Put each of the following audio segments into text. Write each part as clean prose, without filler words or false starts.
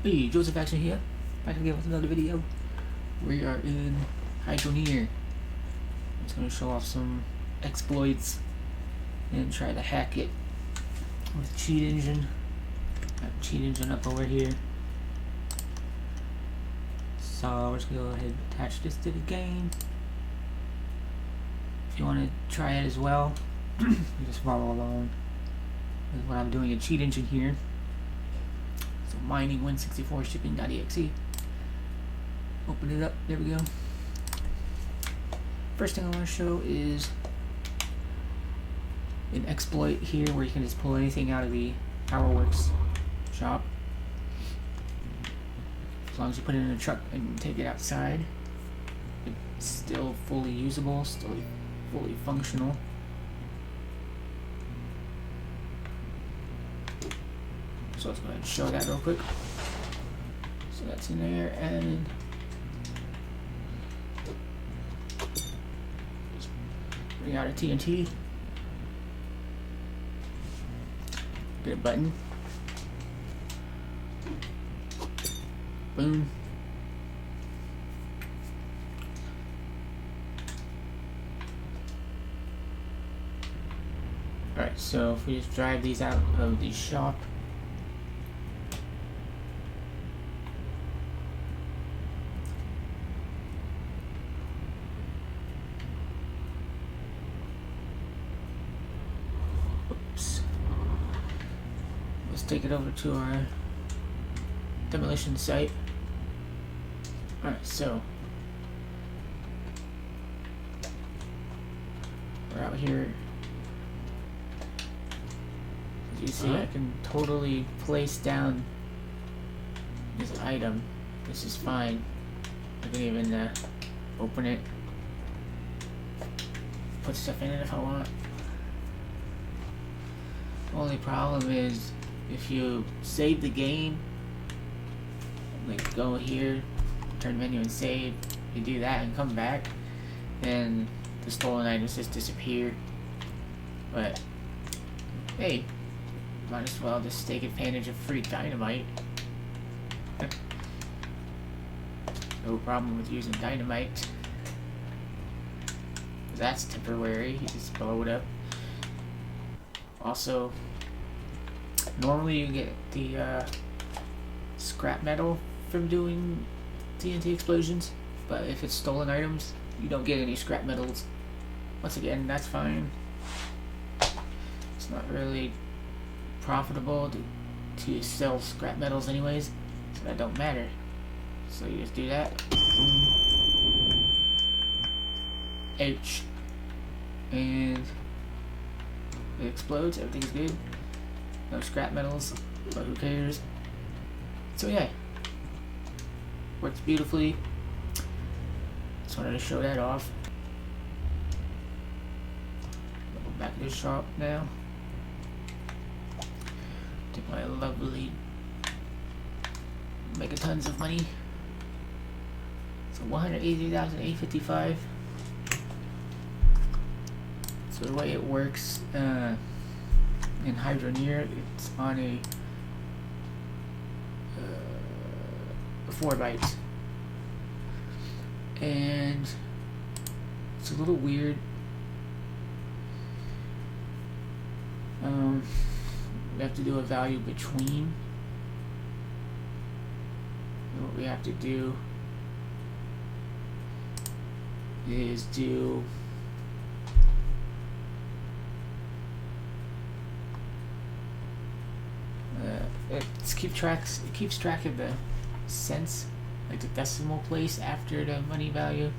Hey, Joseph Action here, back again with another video. We are in Hydroneer. I'm just going to show off some exploits and try to hack it with cheat engine. Got cheat engine up over here. So we're just going to go ahead and attach this to the game. If you want to try it as well, you just follow along with what I'm doing in cheat engine here. So mining Win64 shipping.exe. Open it up. There we go. First thing I want to show is an exploit here where you can just pull anything out of the PowerWorks shop. As long as you put it in a truck and take it outside, it's still fully usable, still fully functional. So let's go ahead and show that real quick. So that's in there, and just bring out a TNT. Get a button. Boom. Alright, so if we just drive these out of the shop, let's take it over to our demolition site. Alright, so we're out here. As you see, I can totally place down this item. This is fine. I can even open it, put stuff in it if I want. Only problem is if you save the game, like go here, turn menu and save, you do that and come back, and the stolen items just disappear. But hey, might as well just take advantage of free dynamite. No problem with using dynamite. That's temporary, you just blow it up. Also, normally you get the scrap metal from doing TNT explosions, but if it's stolen items, you don't get any scrap metals. Once again, that's fine. It's not really profitable to sell scrap metals anyways, so that don't matter. So you just do that. H. And it explodes, everything's good. No scrap metals, but who cares? So yeah, works beautifully. Just wanted to show that off. Go back to the shop now. Take my lovely megatons of money. So 183,855. So the way it works in Hydroneer, it's on a 4 bytes, and it's a little weird. We have to do a value between. And what we have to do is do it keeps track of the cents, like the decimal place after the money value.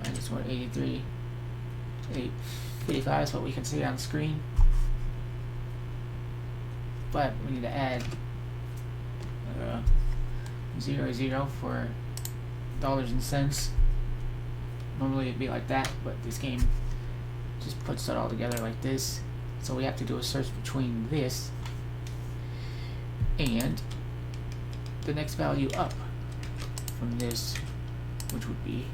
Minus 183,855 is what we can see on screen, but we need to add 00 for dollars and cents. Normally it'd be like that, but this game just puts it all together like this. So we have to do a search between this and the next value up from this, which would be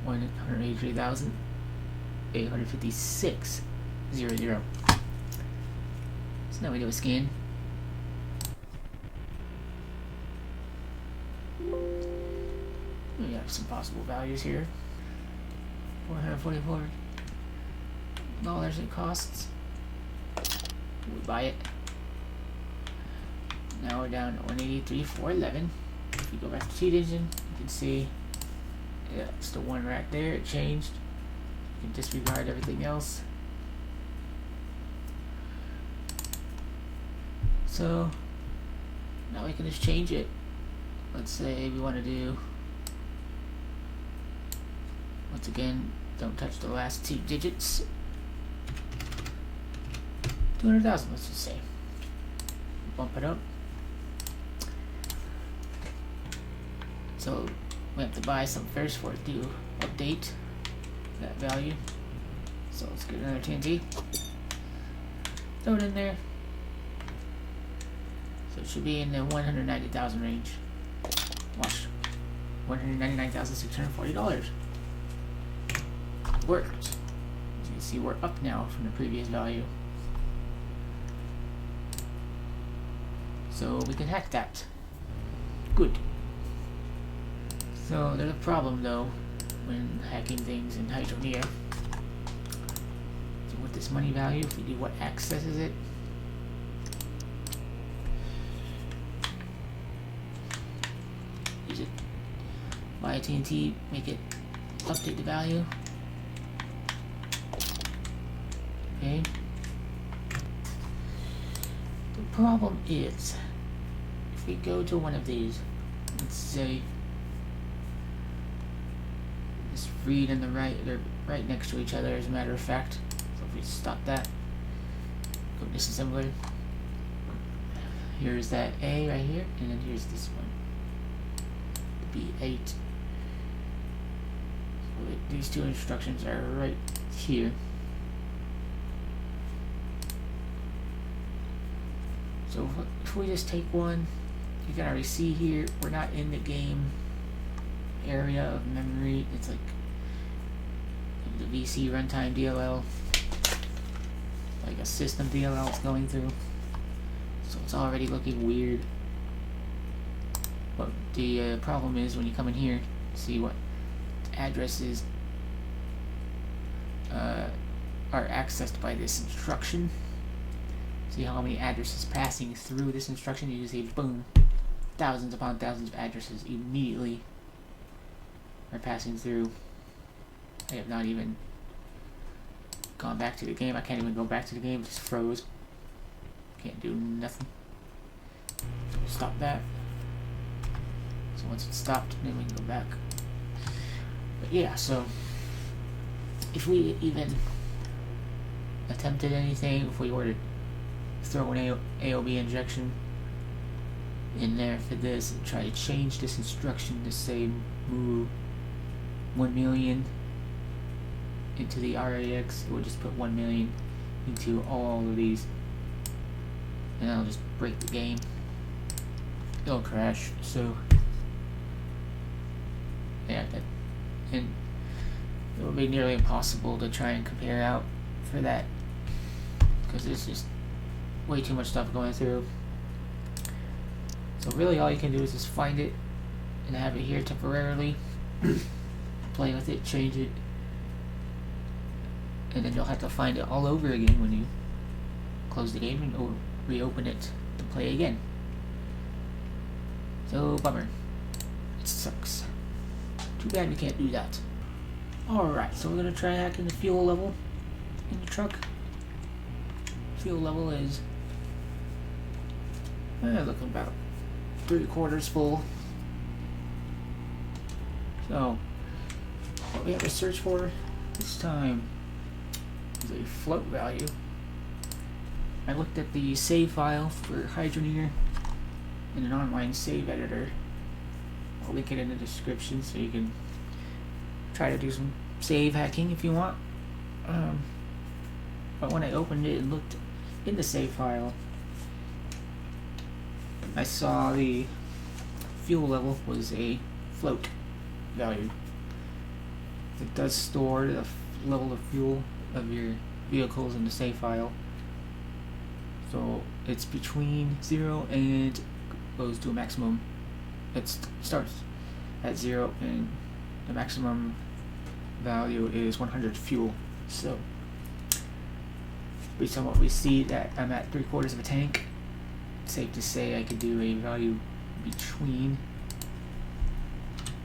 183,856.00. So now we do a scan. have some possible values here. $444 it costs. We buy it. Now we're down to 183,411. If you go back to cheat engine, you can see it's the one right there. It changed. You can disregard everything else. So now we can just change it. Let's say we want to do, once again, don't touch the last 2 digits. 200,000, let's just say. Bump it up. So we have to buy some first for it to update that value. So let's get another TNT. Throw it in there. So it should be in the 190,000 range. Watch. $199,640. Worked. As you can see, we're up now from the previous value. So we can hack that. Good. So there's a problem though when hacking things in Hydroneer. So with this money value, if we do what accesses it, use it, buy a TNT, make it update the value. Okay. The problem is, if we go to one of these, let's say this read and the right, they're right next to each other as a matter of fact. So if we stop that, go disassembler. Here's that A right here, and then here's this one, the B8. So these two instructions are right here. So if we just take one, you can already see here, we're not in the game area of memory. It's like the VC runtime DLL, like a system DLL is going through. So it's already looking weird. But the problem is when you come in here, see what addresses are accessed by this instruction. See how many addresses passing through this instruction. You just see boom, thousands upon thousands of addresses immediately are passing through. I have not even gone back to the game. I can't even go back to the game. It just froze. Can't do nothing. Stop that. So once it's stopped, then we can go back. But yeah, so if we even attempted anything, if we were to throw an AOB injection in there for this and try to change this instruction to say move 1 million into the RAX, it would just put 1 million into all of these, and that'll just break the game. It'll crash. So yeah, and it would be nearly impossible to try and compare out for that, because it's just way too much stuff going through. So really all you can do is just find it and have it here temporarily, play with it, change it, and then you'll have to find it all over again when you close the game and reopen it to play again. So bummer. It sucks. Too bad we can't do that. Alright, so we're gonna try hacking the fuel level in the truck. Fuel level is looking about 3/4 full. So what we have to search for this time is a float value. I looked at the save file for Hydroneer in an online save editor. I'll link it in the description so you can try to do some save hacking if you want. But when I opened it and looked in the save file, I saw the fuel level was a float value. It does store the level of fuel of your vehicles in the save file. So it's between 0 and goes to a maximum. It starts at 0 and the maximum value is 100 fuel. So based on what we see, that I'm at 3/4 of a tank, it's safe to say I could do a value between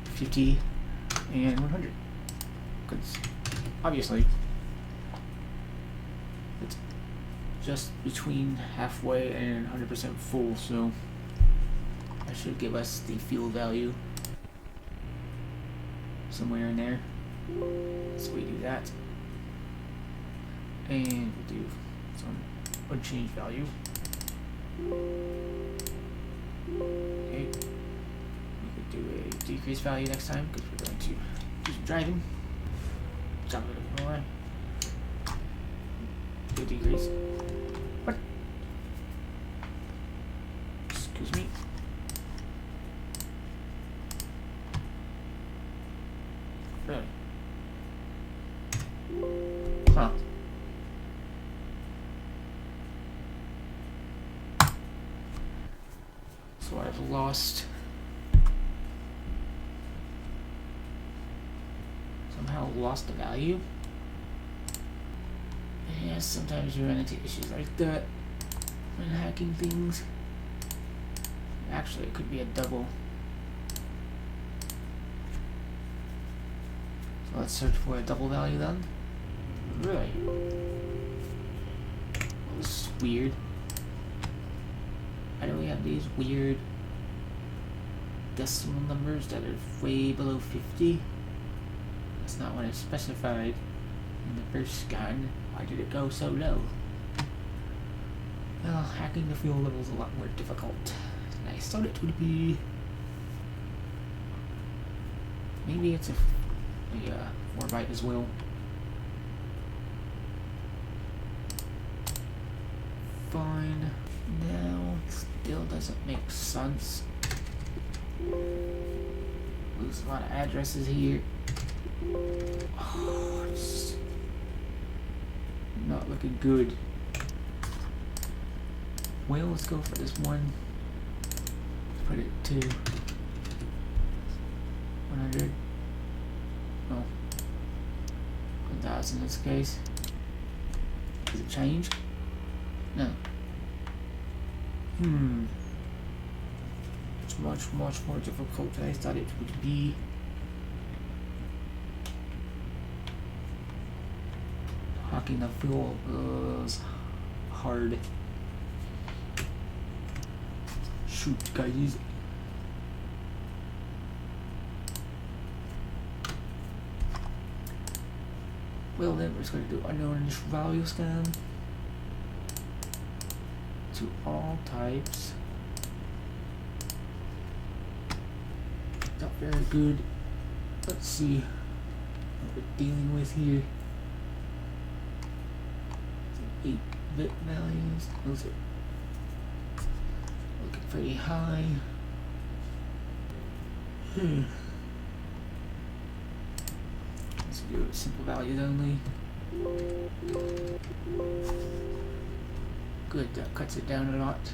50 and 100. Because obviously it's just between halfway and 100% full, so that should give us the fuel value somewhere in there. So we do that, and we do some unchanged value. Okay, we could do a decreased value next time because we're going to do some driving. Jump a little more. Do decrease. What? Excuse me. Really? Huh. So I've lost, somehow lost the value. Yeah, sometimes you run into issues like that when hacking things. Actually, it could be a double. So let's search for a double value then. Really? This is weird. Why do we have these weird decimal numbers that are way below 50? That's not what I specified in the first scan. Why did it go so low? Well, hacking the fuel level is a lot more difficult than I thought it would be. Maybe it's a 4-byte as well. Fine. Now, still doesn't make sense. Lose a lot of addresses here. Oh, it's not looking good. Well, let's go for this one. Put it to 100. No. 1,000 in this case. Does it change? No. It's much more difficult than I thought it would be. Hacking the fuel is hard. Shoot, guys. Well then, we're just going to do unknown initial value scan to all types. Not very good. Let's see what we're dealing with here. 8-bit values. Those are looking pretty high. Let's do simple values only. Good, that cuts it down a lot.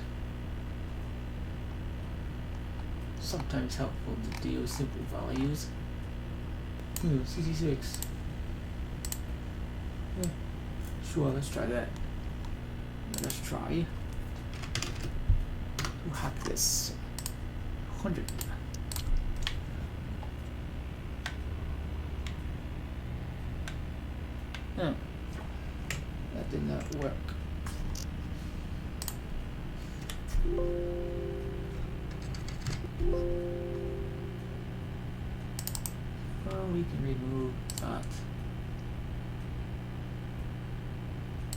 Sometimes helpful to deal with simple values. 66. Yeah. Sure, let's try that. Let's try to hack this 100. No, that did not work. Well, we can remove that.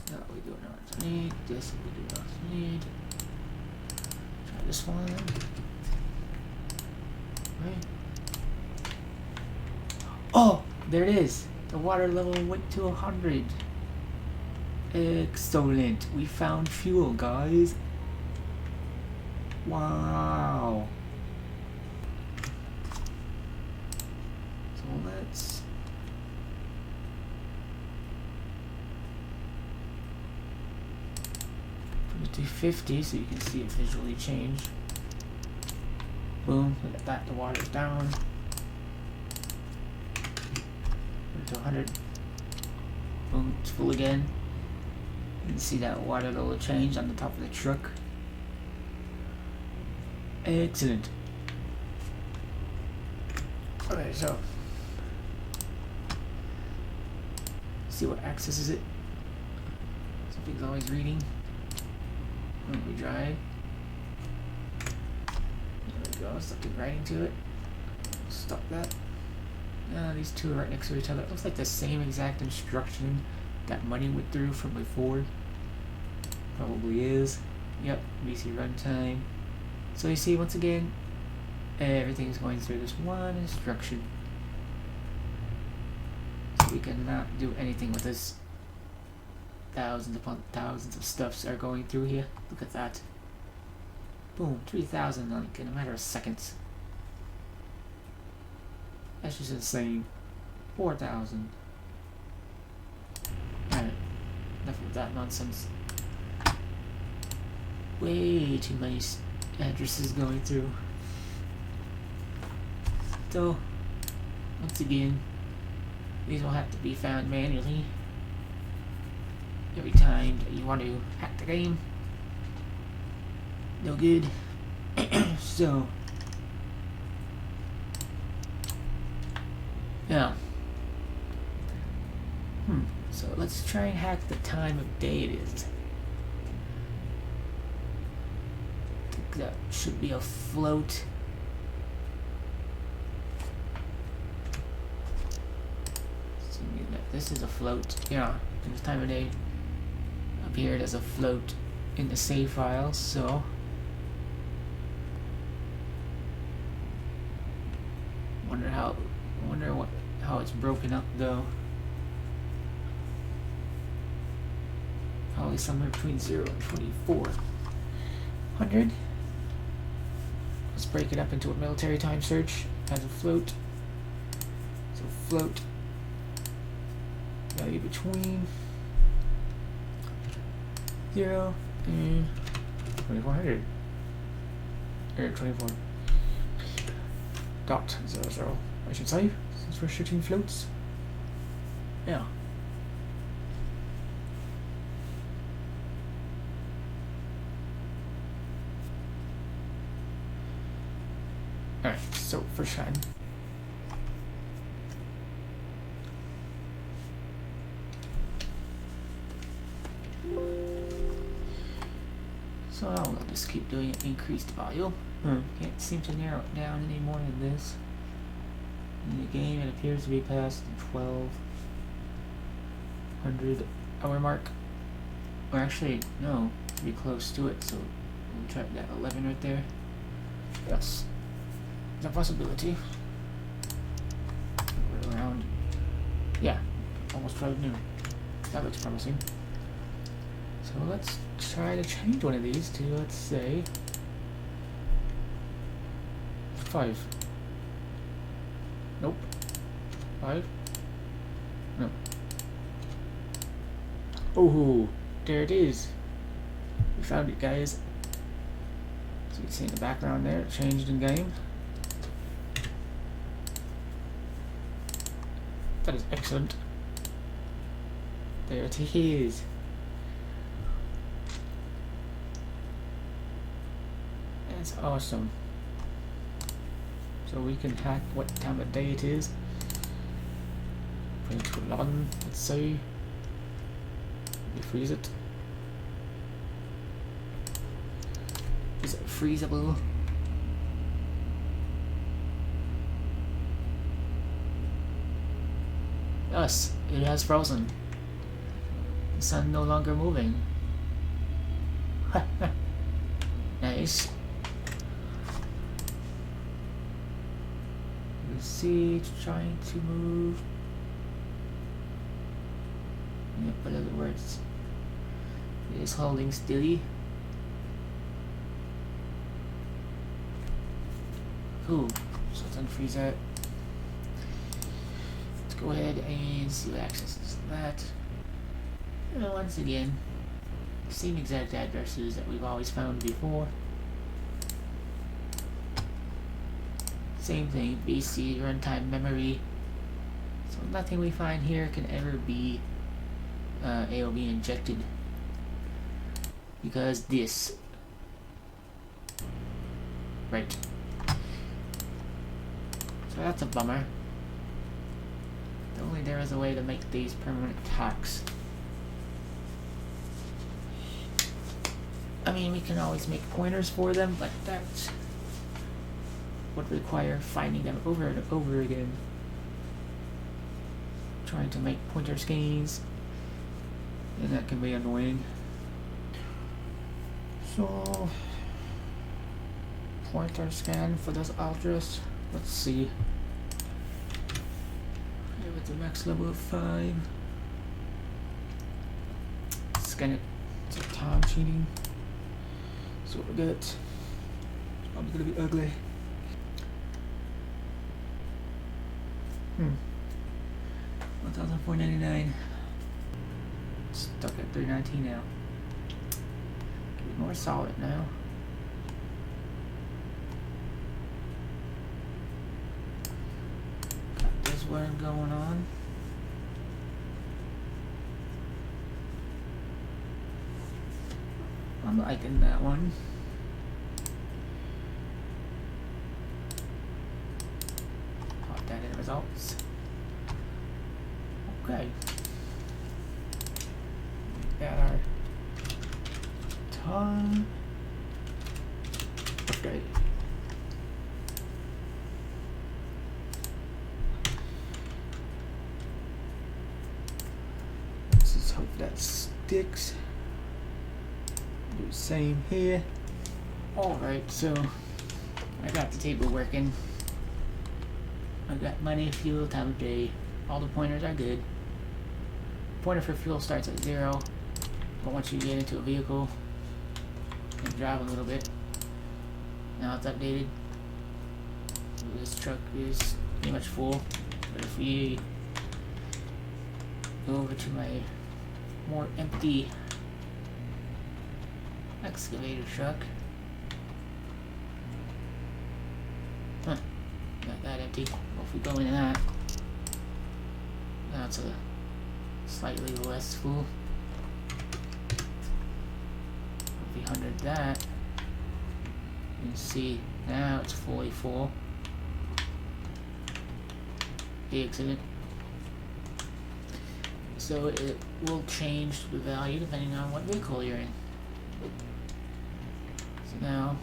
That we do not need. This we do not need. Try this one. Right. Oh, there it is. The water level went to 100. Excellent. We found fuel, guys. Wow. So let's put it to 50 so you can see it visually change. Boom, look at that, the water's down. to 100. Boom, it's full again. You can see that water level change on the top of the truck. Excellent. Okay, so see what accesses it. Something's always reading. When we drive. There we go, something writing to it. Stop that. These two are right next to each other. It looks like the same exact instruction that money went through from before. Probably is. Yep, BC runtime. So you see, once again, everything's going through this one instruction. So we cannot do anything with this. Thousands upon thousands of stuffs are going through here. Look at that. Boom, 3,000 like in a matter of seconds. That's just insane. 4,000. Alright, enough of that nonsense. Way too many addresses going through. So, once again, these will have to be found manually every time that you want to hack the game. No good. So, yeah. So let's try and hack the time of day it is. I think that should be a float. Assuming that this is a float. Yeah, the time of day appeared as a float in the save file, so how it's broken up though. Probably somewhere between 0 and 2400. Let's break it up into a military time search as a float. So float value between 0 and 2400 or 24 dot 00, I should say, since we're shooting floats. Yeah. Alright, so first shot. So I'll just keep doing increased volume. Can't seem to narrow it down any more than this. In the game, it appears to be past the 1200 hour mark. Or actually, no, pretty close to it. So we'll try that 11 right there. Yes, it's a possibility. We're around, yeah, almost 12 noon. That looks promising. So let's try to change one of these to, let's say, 5. Nope. 5? No. Oh, there it is. We found it, guys. So you can see in the background there, it changed in game. That is excellent. There it is. That's awesome. So we can hack what time of day it is. Put it to 11, let's say. We freeze it. Is it freezable? Yes, it has frozen. The sun no longer moving. Nice. You see it's trying to move. Yep, in other words, it is holding steady. Cool. So let's unfreeze that. Let's go ahead and see what accesses that. And once again, same exact addresses that we've always found before. Same thing, BC runtime memory. So So nothing we find here can ever be AOB injected, because this. Right. So that's a bummer. If only there was a way to make these permanent tacks. I mean, we can always make pointers for them, but that would require finding them over and over again. Trying to make pointer schemes, and that can be annoying. So, pointer scan for those ultras. Let's see. Here with the max level of 5. Scan it. It's a time cheating. So we get. It's probably gonna be ugly. 1,499. Stuck at 319 now. Get more solid now. Got this one going on. I'm liking that one. Pop that in results. Okay. We got our time. Okay. Let's just hope that sticks. Do the same here. Alright, so I got the table working. I got money, fuel, time of day. All the pointers are good. Pointer for fuel starts at 0, but once you get into a vehicle and drive a little bit, now it's updated. So this truck is pretty much full, but if we go over to my more empty excavator truck, not that empty. Well, if we go into that, now it's a slightly less full. If we 100 that, you can see now it's fully full. The accident. So it will change the value depending on what vehicle you're in. So now,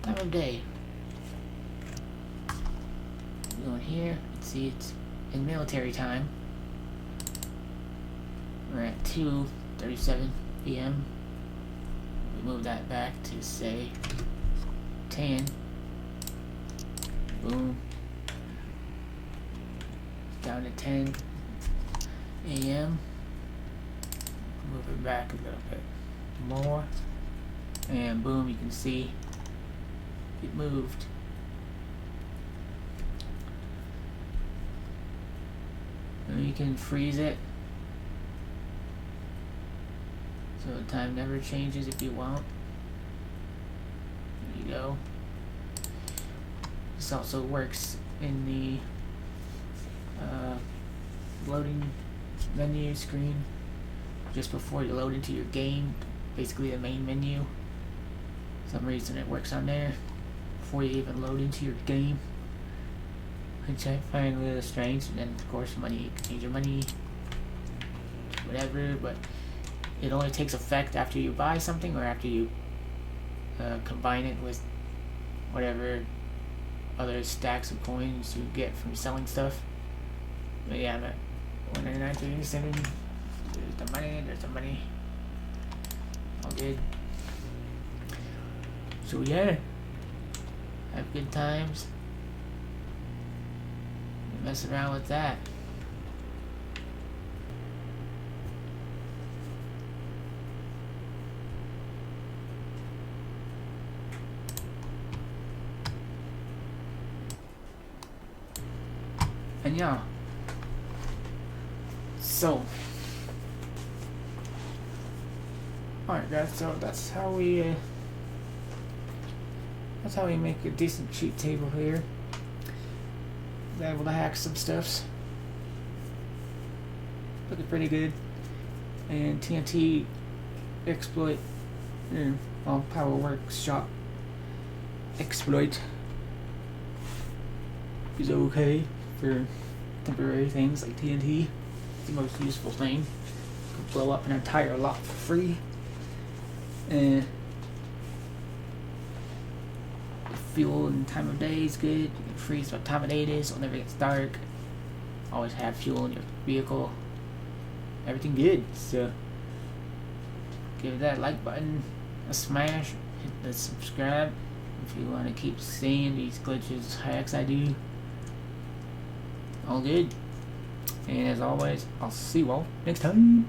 time of day. Go in here, let's see, it's in military time. We're at 2:37 p.m. We move that back to say 10. Boom. Down to 10 a.m. Move it back a little bit more. And boom, you can see it moved. And you can freeze it so the time never changes if you want. There you go. This also works in the loading menu screen just before you load into your game, basically the main menu. For some reason it works on there before you even load into your game, which I find a little strange. And then of course money, you can change your money, whatever, but it only takes effect after you buy something or after you combine it with whatever other stacks of coins you get from selling stuff. But yeah, I'm at 199.87. There's the money, there's the money. All good. So yeah, have good times. Mess around with that. And yeah. So, alright guys, so that's how we make a decent cheat table here. able to hack some stuffs. Looking pretty good. And TNT exploit, well, Power Workshop exploit is okay for temporary things like TNT. It's the most useful thing. You can blow up an entire lot for free. And fuel and time of day is good. You can freeze what time of day it is whenever it gets dark. Always have fuel in your vehicle. Everything good. So give that like button a smash. Hit the subscribe if you want to keep seeing these glitches, hacks I do. All good. And as always, I'll see you all next time.